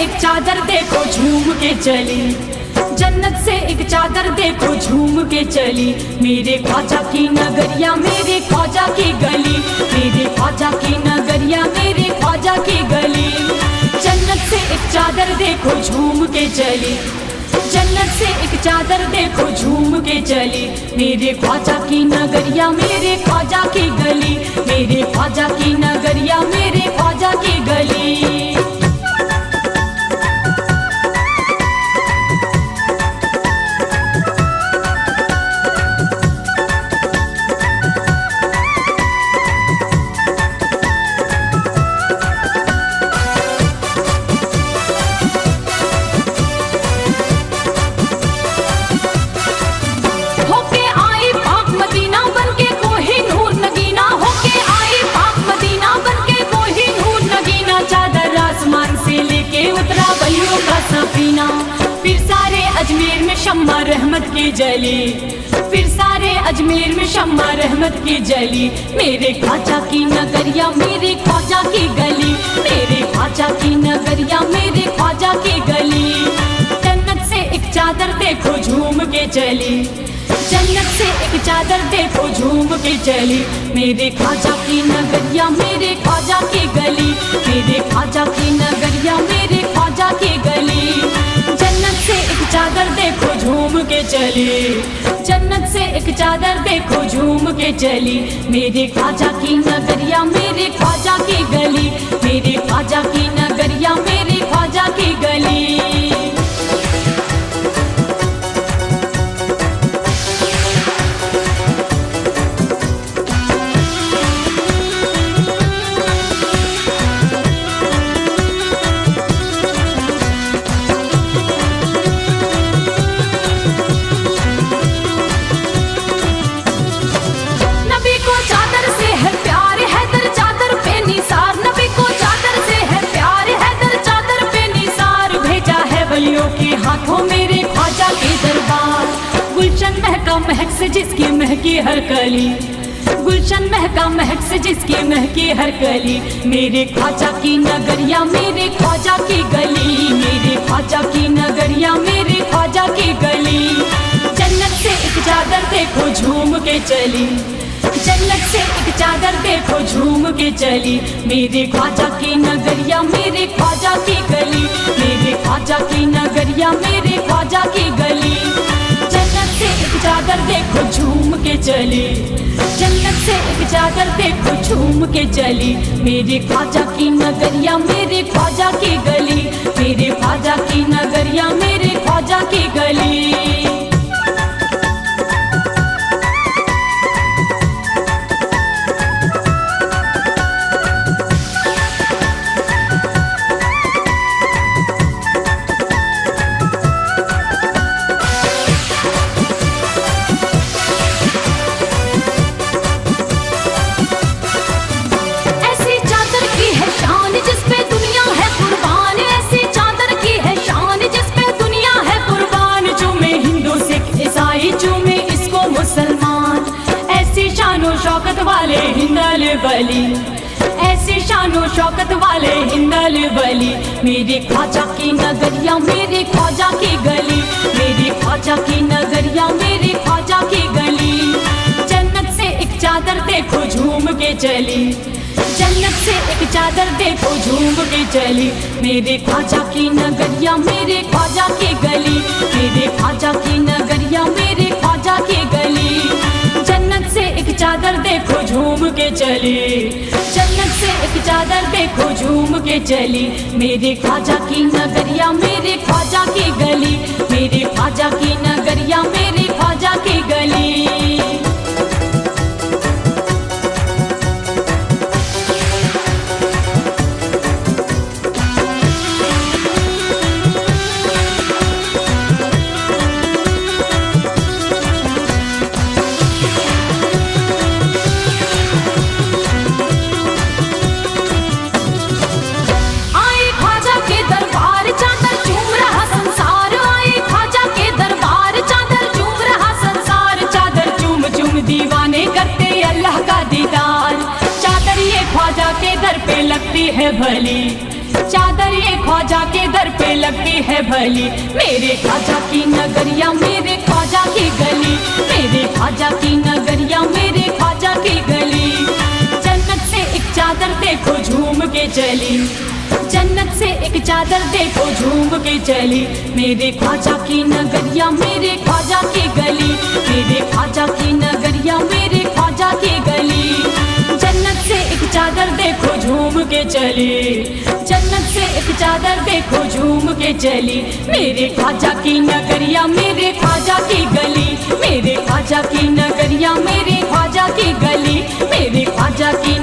एक चादर देखो झूम के चली, जन्नत से एक चादर देखो झूम के चली। मेरे ख्वाजा की नगरिया मेरे ख्वाजा की गली, मेरे ख्वाजा की नगरिया मेरे ख्वाजा की गली। जन्नत से एक चादर देखो झूम के चली, जन्नत से एक चादर देखो झूम के चली। मेरे ख्वाजा की नगरिया मेरे ख्वाजा की गली, मेरे ख्वाजा की नगरिया मेरे ख्वाजा की गली। फिर सारे अजमेर में शम्मा रहमत की जली, फिर सारे अजमेर में शम्मा रहमत की जली। मेरे ख्वाजा की नगरिया मेरे ख्वाजा की गली, मेरे ख्वाजा की नगरिया मेरे ख्वाजा की गली। जन्नत से एक चादर देखो झूम के चली, जन्नत से एक चादर देखो झूम के चली। मेरे ख्वाजा की नगरिया मेरे ख्वाजा की गली, मेरे ख्वाजा की नगरिया मेरे ख्वाजा की गली। जन्नत से एक चादर देखो झूम के चली, जन्नत से एक चादर देखो झूम के चली। मेरे ख्वाजा की नगरिया मेरे ख्वाजा की गली, मेरे ख्वाजा की नगरिया मेरे ख्वाजा की गली। हाथों मेरे ख्वाजा के दरबार, गुलशन महका महक से जिसकी महकी हर कली, गुलशन महका महक से जिसकी महकी हर कली। मेरे ख्वाजा की नगरिया मेरे ख्वाजा की गली, मेरे ख्वाजा की नगरिया मेरे ख्वाजा की गली। जन्नत से एक चादर देखो झूम के चली, जन्नत से एक चादर देखो झूम के चली। मेरे ख्वाजा की नगरिया मेरे ख्वाजा की गली, मेरे ख्वाजा की नगरिया मेरे ख्वाजा की गली। जन्नत से एक चादर देखो झूम के चली, जन्नत से एक चादर देखो झूम के चली। मेरे ख्वाजा की नगरिया मेरे ख्वाजा की गली, मेरे ख्वाजा की नगरिया मेरे ख्वाजा की गली। शौकत वाले हिंदल बली, ऐसे शानो शौकत वाले हिंदल बली। मेरे ख्वाजा की नगरिया मेरे ख्वाजा की गली, मेरे ख्वाजा की नगरिया मेरे ख्वाजा की गली। जन्नत से एक चादर देखो झूम के चली, जन्नत से एक चादर देखो झूम के चली। मेरे ख्वाजा की नगरिया मेरे ख्वाजा की गली, मेरे ख्वाजा की नगरिया मेरे ख्वाजा की गली। जन्नत से एक चादर देखो झूम के चली, जन्नत से एक चादर देखो झूम के चली। मेरे ख्वाजा की नगरिया मेरे ख्वाजा की गली, मेरे ख्वाजा की नगरिया मेरे ख्वाजा की गली। लगती है भली, चादर ये ख्वाजा के दर पे लगती है भली। मेरे ख्वाजा की नगरिया मेरे ख्वाजा की गली, मेरे ख्वाजा की नगरिया मेरे ख्वाजा की गली। जन्नत से एक चादर देखो झूम के चली, जन्नत से एक चादर देखो झूम के चली। मेरे ख्वाजा की नगरिया मेरे ख्वाजा की गली, मेरे ख्वाजा की नगरिया मेरे ख्वाजा की गली। जन्नत से एक चादर देखो झूम के चली, जन्नत से एक चादर देखो झूम के चली। मेरे ख्वाजा की नगरिया मेरे ख्वाजा की गली, मेरे ख्वाजा की नगरिया मेरे ख्वाजा की गली, मेरे ख्वाजा की